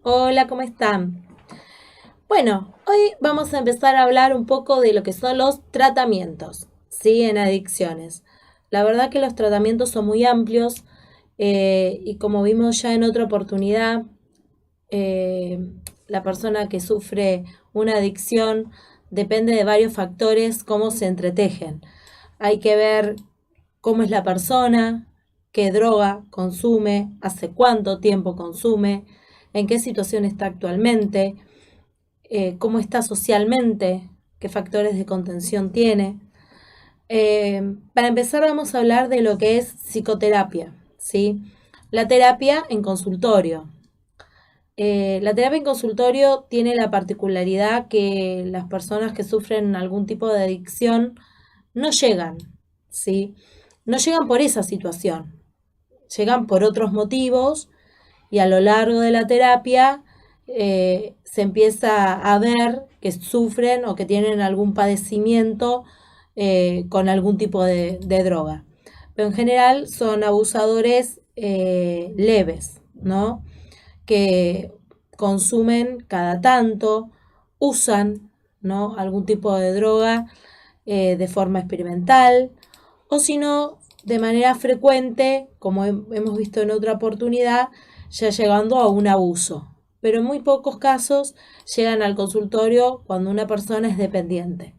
Hola, ¿cómo están? Bueno, hoy vamos a empezar a hablar un poco de lo que son los tratamientos, ¿sí? En adicciones. La verdad que los tratamientos son muy amplios y como vimos ya en otra oportunidad, eh, la persona que sufre una adicción depende de varios factores, cómo se entretejen. Hay que ver cómo es la persona, qué droga consume, hace cuánto tiempo consume, en qué situación está actualmente, cómo está socialmente, qué factores de contención tiene. Para empezar vamos a hablar de lo que es psicoterapia, ¿sí? La terapia en consultorio. La terapia en consultorio tiene la particularidad que las personas que sufren algún tipo de adicción no llegan, ¿sí? No llegan por esa situación, llegan por otros motivos y a lo largo de la terapia se empieza a ver que sufren o que tienen algún padecimiento con algún tipo de droga. Pero en general son abusadores leves, ¿no? Que consumen cada tanto, usan, ¿no? Algún tipo de droga de forma experimental o si no, de manera frecuente, como hemos visto en otra oportunidad, ya llegando a un abuso. Pero en muy pocos casos llegan al consultorio cuando una persona es dependiente.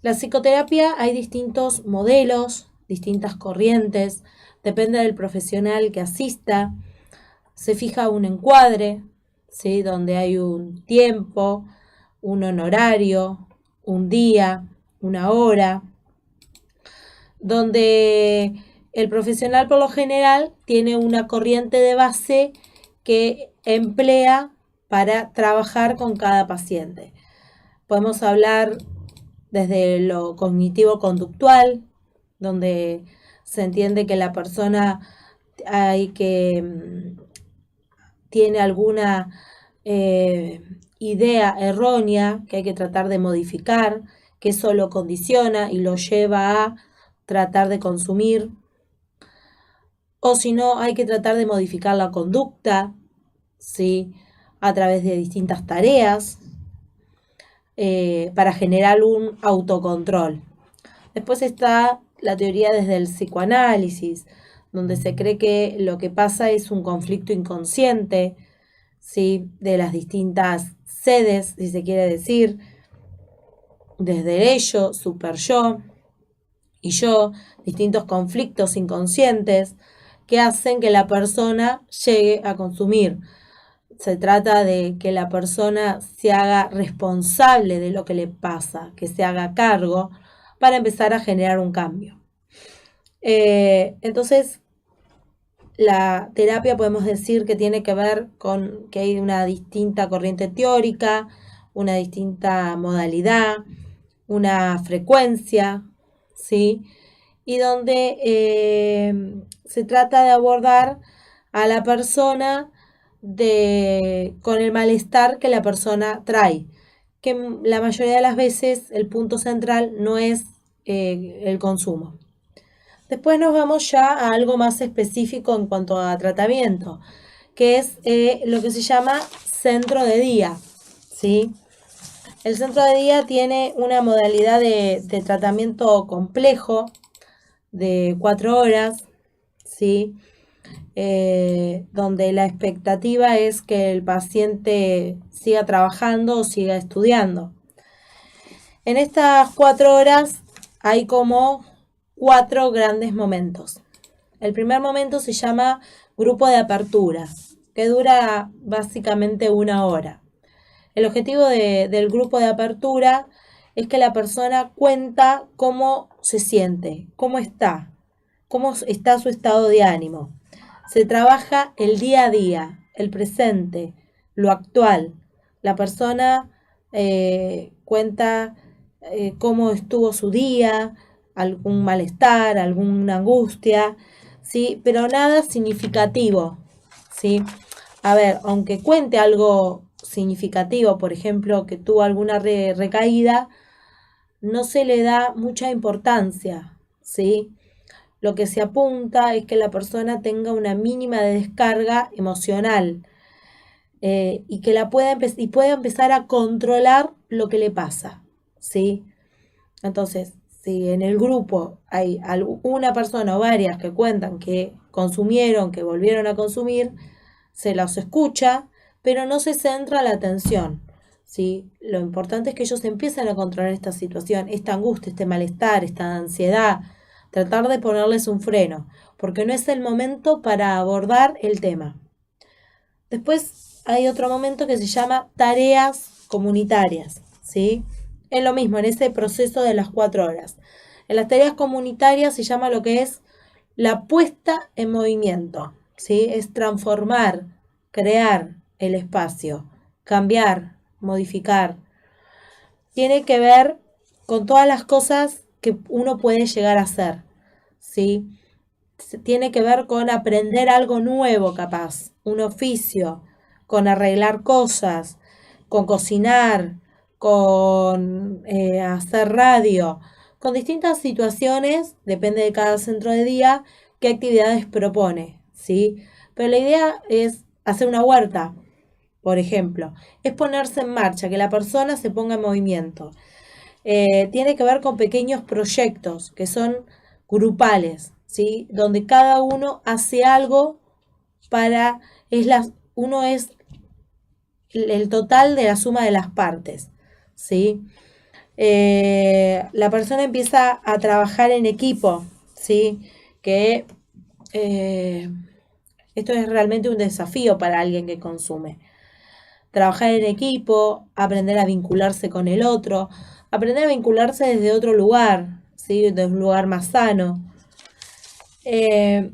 La psicoterapia hay distintos modelos, distintas corrientes, depende del profesional que asista, se fija un encuadre, ¿sí? Donde hay un tiempo, un honorario, un día, una hora, donde el profesional por lo general tiene una corriente de base que emplea para trabajar con cada paciente. Podemos hablar desde lo cognitivo-conductual, donde se entiende que la persona hay que tiene alguna idea errónea que hay que tratar de modificar, que eso lo condiciona y lo lleva a tratar de consumir, o si no, hay que tratar de modificar la conducta, ¿sí? A través de distintas tareas para generar un autocontrol. Después está la teoría desde el psicoanálisis, donde se cree que lo que pasa es un conflicto inconsciente, ¿sí? De las distintas sedes, si se quiere decir, desde ello, super y yo, distintos conflictos inconscientes que hacen que la persona llegue a consumir. Se trata de que la persona se haga responsable de lo que le pasa, que se haga cargo para empezar a generar un cambio. Entonces, la terapia podemos decir que tiene que ver con que hay una distinta corriente teórica, una distinta modalidad, una frecuencia, ¿sí? Y donde se trata de abordar a la persona con el malestar que la persona trae, que la mayoría de las veces el punto central no es el consumo. Después nos vamos ya a algo más específico en cuanto a tratamiento, que es lo que se llama centro de día, ¿sí? El centro de día tiene una modalidad de tratamiento complejo de 4 horas, ¿sí? Donde la expectativa es que el paciente siga trabajando o siga estudiando. En estas 4 horas hay como 4 grandes momentos. El primer momento se llama grupo de apertura, que dura básicamente 1 hora. El objetivo del grupo de apertura es que la persona cuenta cómo se siente, cómo está su estado de ánimo. Se trabaja el día a día, el presente, lo actual. La persona cuenta cómo estuvo su día, algún malestar, alguna angustia, ¿sí? Pero nada significativo, ¿sí? A ver, aunque cuente algo significativo, por ejemplo, que tuvo alguna recaída, no se le da mucha importancia, ¿sí? Lo que se apunta es que la persona tenga una mínima de descarga emocional, y que pueda empezar a controlar lo que le pasa, ¿sí? Entonces, si en el grupo hay una persona o varias que cuentan que consumieron, que volvieron a consumir, se los escucha, pero no se centra la atención, ¿sí? Lo importante es que ellos empiecen a controlar esta situación, esta angustia, este malestar, esta ansiedad, tratar de ponerles un freno, porque no es el momento para abordar el tema. Después hay otro momento que se llama tareas comunitarias, ¿sí? Es lo mismo en ese proceso de las 4 horas. En las tareas comunitarias se llama lo que es la puesta en movimiento, ¿sí? Es transformar, crear el espacio, cambiar, modificar. Tiene que ver con todas las cosas que uno puede llegar a hacer, ¿sí? Tiene que ver con aprender algo nuevo capaz, un oficio, con arreglar cosas, con cocinar, con hacer radio, con distintas situaciones, depende de cada centro de día, qué actividades propone, ¿sí? Pero la idea es hacer una huerta, por ejemplo, es ponerse en marcha, que la persona se ponga en movimiento. Tiene que ver con pequeños proyectos que son grupales, ¿sí? Donde cada uno hace algo para, uno es el total de la suma de las partes, ¿sí? La persona empieza a trabajar en equipo, ¿sí? Que eh, esto es realmente un desafío para alguien que consume. Trabajar en equipo, aprender a vincularse con el otro, aprender a vincularse desde otro lugar, ¿sí? Desde un lugar más sano. Eh,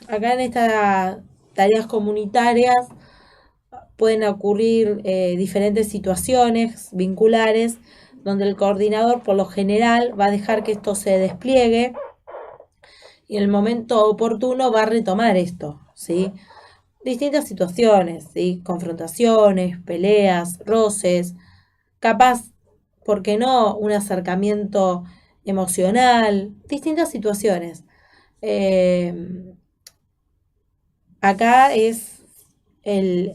Acá en estas tareas comunitarias pueden ocurrir diferentes situaciones vinculares donde el coordinador por lo general va a dejar que esto se despliegue y en el momento oportuno va a retomar esto, ¿sí? Distintas situaciones, ¿sí? Confrontaciones, peleas, roces, capaz, ¿por qué no? Un acercamiento emocional, distintas situaciones. Eh, Acá es el,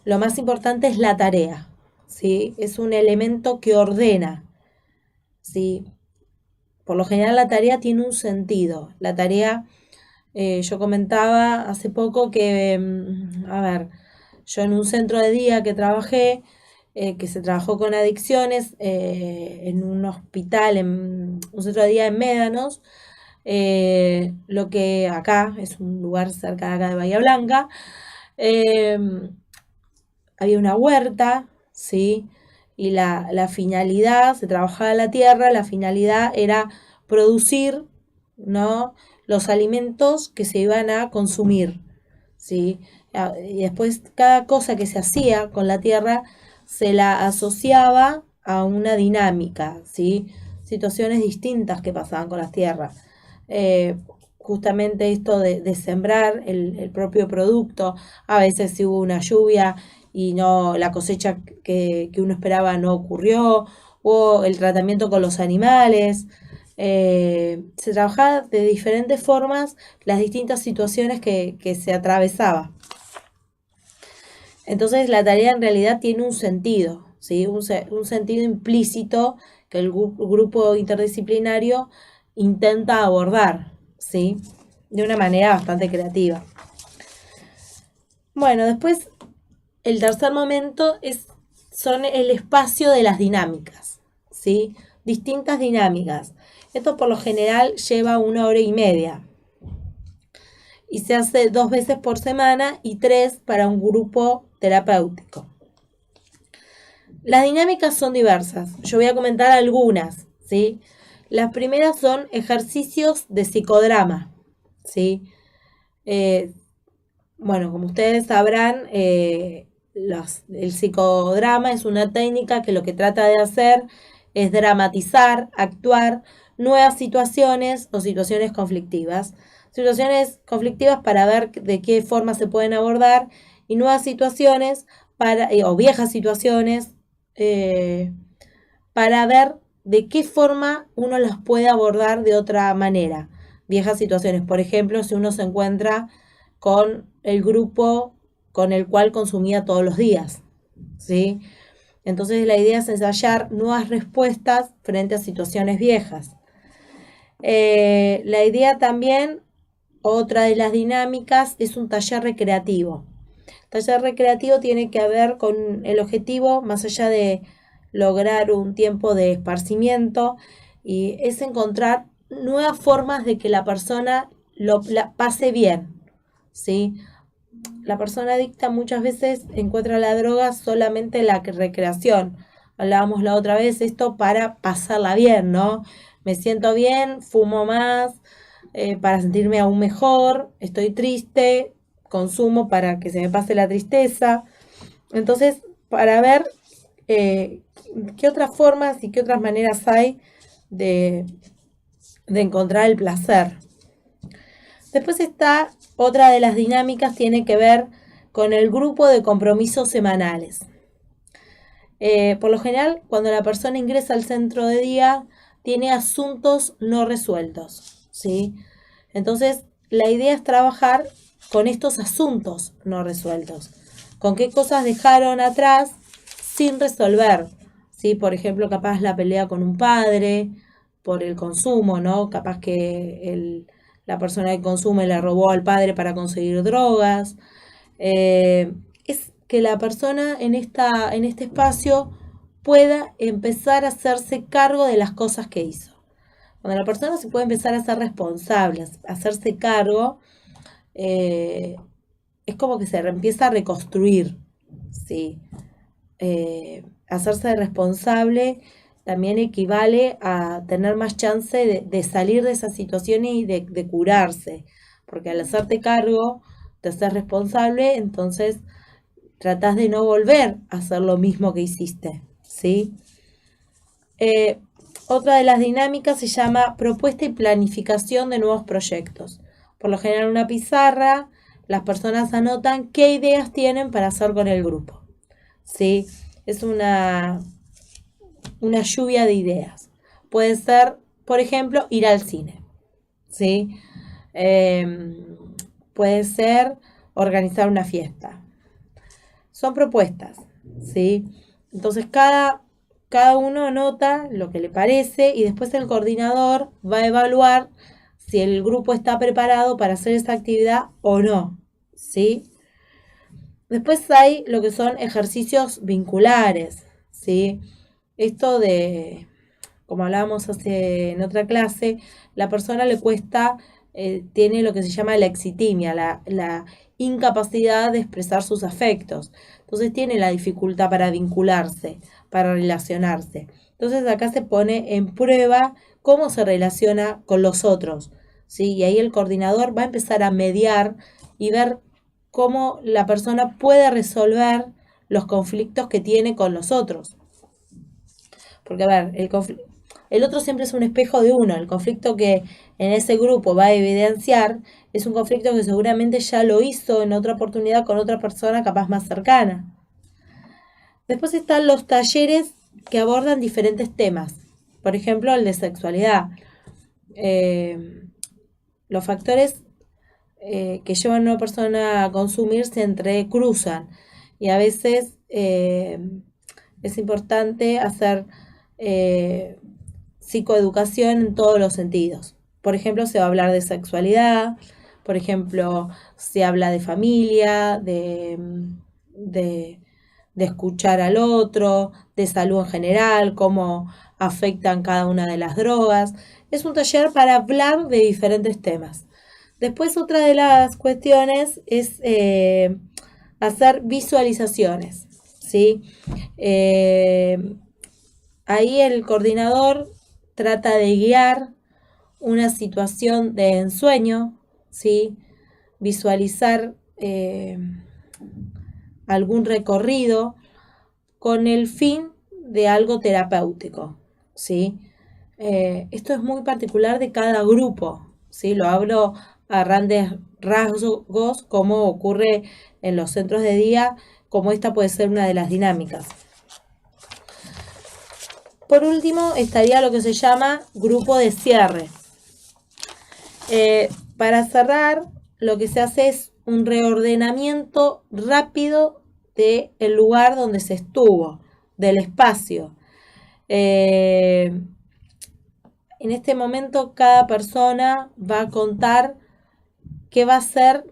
lo más importante es la tarea, ¿sí? Es un elemento que ordena, ¿sí? Por lo general la tarea tiene un sentido. La tarea, yo comentaba hace poco que, a ver, yo en un centro de día que trabajé, que se trabajó con adicciones, en un hospital, en un centro de día en Médanos, lo que acá es un lugar cerca de acá de Bahía Blanca, eh, había una huerta, ¿sí? Y la finalidad, se trabajaba la tierra, la finalidad era producir, ¿no? Los alimentos que se iban a consumir, ¿sí? Y después cada cosa que se hacía con la tierra se la asociaba a una dinámica, ¿sí? Situaciones distintas que pasaban con las tierras. Justamente esto de sembrar el propio producto, a veces si hubo una lluvia y no la cosecha que uno esperaba no ocurrió, o el tratamiento con los animales. Se trabajaba de diferentes formas las distintas situaciones que se atravesaba. Entonces la tarea en realidad tiene un sentido, ¿sí? Un sentido implícito que el grupo interdisciplinario intenta abordar, ¿sí? De una manera bastante creativa. Bueno, después el tercer momento son el espacio de las dinámicas, ¿sí? Distintas dinámicas. Esto por lo general lleva 1 hora y media y se hace 2 veces por semana y 3 para un grupo terapéutico. Las dinámicas son diversas. Yo voy a comentar algunas, ¿sí? Las primeras son ejercicios de psicodrama, ¿sí? Bueno, como ustedes sabrán, el psicodrama es una técnica que lo que trata de hacer es dramatizar, actuar nuevas situaciones o situaciones conflictivas. Situaciones conflictivas para ver de qué forma se pueden abordar y nuevas situaciones o viejas situaciones eh, para ver de qué forma uno las puede abordar de otra manera. Viejas situaciones, por ejemplo, si uno se encuentra con el grupo con el cual consumía todos los días, ¿sí? Entonces la idea es ensayar nuevas respuestas frente a situaciones viejas. La idea también, otra de las dinámicas, es un taller recreativo. El taller recreativo tiene que ver con el objetivo, más allá de lograr un tiempo de esparcimiento, y es encontrar nuevas formas de que la persona la pase bien, ¿sí? La persona adicta muchas veces encuentra la droga solamente en la recreación. Hablábamos la otra vez, esto para pasarla bien, ¿no? Me siento bien, fumo más, para sentirme aún mejor, estoy triste, consumo para que se me pase la tristeza. Entonces, para ver qué otras formas y qué otras maneras hay de encontrar el placer. Después está otra de las dinámicas, tiene que ver con el grupo de compromisos semanales. Por lo general, cuando la persona ingresa al centro de día, tiene asuntos no resueltos, ¿sí? Entonces, la idea es trabajar con estos asuntos no resueltos. Con qué cosas dejaron atrás sin resolver, ¿sí? Por ejemplo, capaz la pelea con un padre por el consumo, ¿no? Capaz que la persona que consume le robó al padre para conseguir drogas. Es que la persona en este espacio pueda empezar a hacerse cargo de las cosas que hizo. Cuando la persona se puede empezar a ser responsable, a hacerse cargo, es como que se empieza a reconstruir, ¿sí? Hacerse responsable también equivale a tener más chance de salir de esa situación y de curarse, porque al hacerte cargo, te haces responsable, entonces tratás de no volver a hacer lo mismo que hiciste, ¿sí? Otra de las dinámicas se llama propuesta y planificación de nuevos proyectos. Por lo general en una pizarra, las personas anotan qué ideas tienen para hacer con el grupo, ¿sí? Es una lluvia de ideas. Puede ser, por ejemplo, ir al cine, ¿sí? Puede ser organizar una fiesta. Son propuestas, ¿sí? Entonces cada uno anota lo que le parece y después el coordinador va a evaluar si el grupo está preparado para hacer esa actividad o no, ¿sí? Después hay lo que son ejercicios vinculares, ¿sí? Esto de, como hablábamos en otra clase, la persona le cuesta, tiene lo que se llama la exitimia, la incapacidad de expresar sus afectos. Entonces tiene la dificultad para vincularse, para relacionarse. Entonces acá se pone en prueba cómo se relaciona con los otros, ¿sí? Y ahí el coordinador va a empezar a mediar y ver cómo la persona puede resolver los conflictos que tiene con los otros. Porque, a ver, el otro siempre es un espejo de uno. El conflicto que en ese grupo va a evidenciar es un conflicto que seguramente ya lo hizo en otra oportunidad con otra persona capaz más cercana. Después están los talleres que abordan diferentes temas. Por ejemplo, el de sexualidad. Los factores que llevan a una persona a consumir se entrecruzan. Y a veces es importante hacer psicoeducación en todos los sentidos. Por ejemplo, se va a hablar de sexualidad, por ejemplo, se habla de familia, de escuchar al otro, de salud en general, cómo afectan cada una de las drogas. Es un taller para hablar de diferentes temas. Después otra de las cuestiones es hacer visualizaciones, ¿sí? Ahí el coordinador trata de guiar una situación de ensueño, ¿sí? Visualizar algún recorrido con el fin de algo terapéutico, ¿sí? Esto es muy particular de cada grupo, ¿sí? Lo hablo a grandes rasgos, como ocurre en los centros de día, como esta puede ser una de las dinámicas. Por último, estaría lo que se llama grupo de cierre. Para cerrar, lo que se hace es un reordenamiento rápido del lugar donde se estuvo, del espacio. En este momento cada persona va a contar qué va a hacer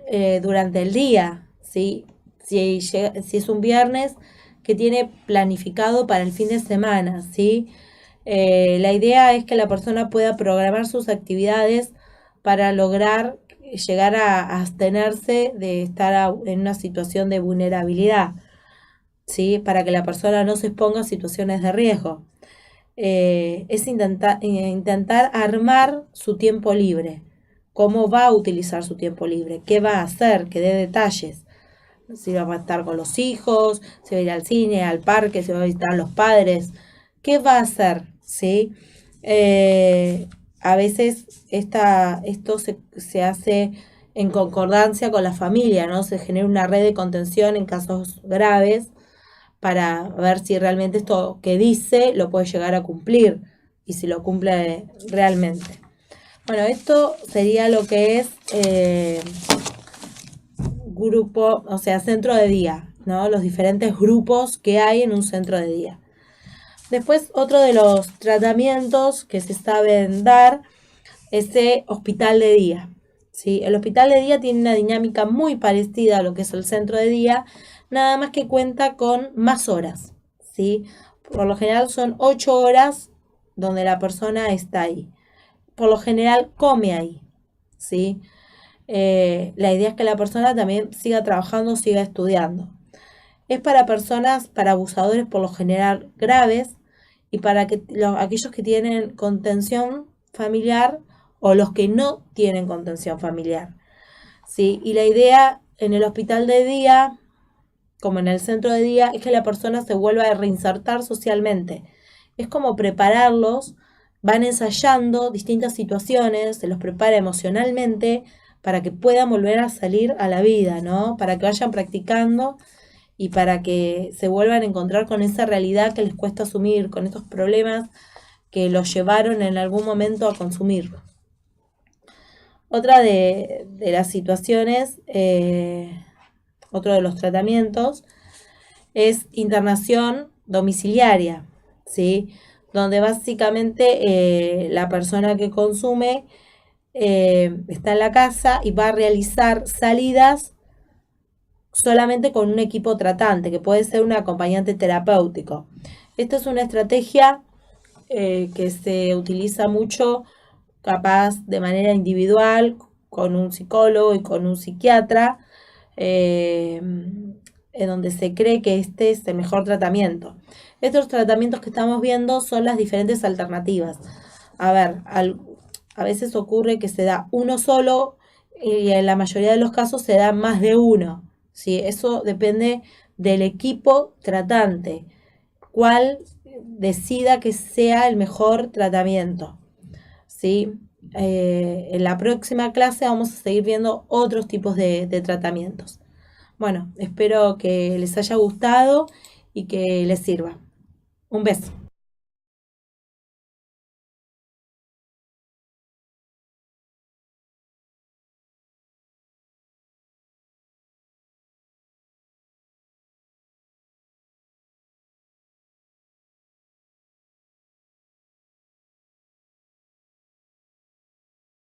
durante el día, ¿sí? Si es un viernes, que tiene planificado para el fin de semana, ¿sí? La idea es que la persona pueda programar sus actividades para lograr llegar a abstenerse de estar en una situación de vulnerabilidad, ¿sí? Para que la persona no se exponga a situaciones de riesgo. Es intentar armar su tiempo libre. ¿Cómo va a utilizar su tiempo libre? ¿Qué va a hacer? Que dé detalles. Si va a estar con los hijos, si va a ir al cine, al parque, si va a visitar a los padres. ¿Qué va a hacer? ¿Sí? A veces esto se hace en concordancia con la familia, ¿no? Se genera una red de contención en casos graves para ver si realmente esto que dice lo puede llegar a cumplir y si lo cumple realmente. Bueno, esto sería lo que es grupo, o sea, centro de día, ¿no? Los diferentes grupos que hay en un centro de día. Después, otro de los tratamientos que se saben dar es el hospital de día. ¿Sí? El hospital de día tiene una dinámica muy parecida a lo que es el centro de día, nada más que cuenta con más horas. ¿Sí? Por lo general son 8 horas donde la persona está ahí. Por lo general come ahí. ¿Sí? La idea es que la persona también siga trabajando, siga estudiando. Es para personas, para abusadores por lo general graves y para aquellos que tienen contención familiar o los que no tienen contención familiar. ¿Sí? Y la idea en el hospital de día, como en el centro de día, es que la persona se vuelva a reinsertar socialmente. Es como prepararlos, van ensayando distintas situaciones, se los prepara emocionalmente para que puedan volver a salir a la vida, ¿no? Para que vayan practicando y para que se vuelvan a encontrar con esa realidad que les cuesta asumir, con estos problemas que los llevaron en algún momento a consumir. Otra de las situaciones, otro de los tratamientos, es internación domiciliaria, ¿sí? Donde básicamente la persona que consume está en la casa y va a realizar salidas solamente con un equipo tratante, que puede ser un acompañante terapéutico. Esta es una estrategia que se utiliza mucho, capaz de manera individual, con un psicólogo y con un psiquiatra, en donde se cree que este es el mejor tratamiento. Estos tratamientos que estamos viendo son las diferentes alternativas. A ver, a veces ocurre que se da uno solo y en la mayoría de los casos se da más de uno. ¿Sí? Eso depende del equipo tratante, cuál decida que sea el mejor tratamiento. ¿Sí? En la próxima clase vamos a seguir viendo otros tipos de tratamientos. Bueno, espero que les haya gustado y que les sirva. Un beso.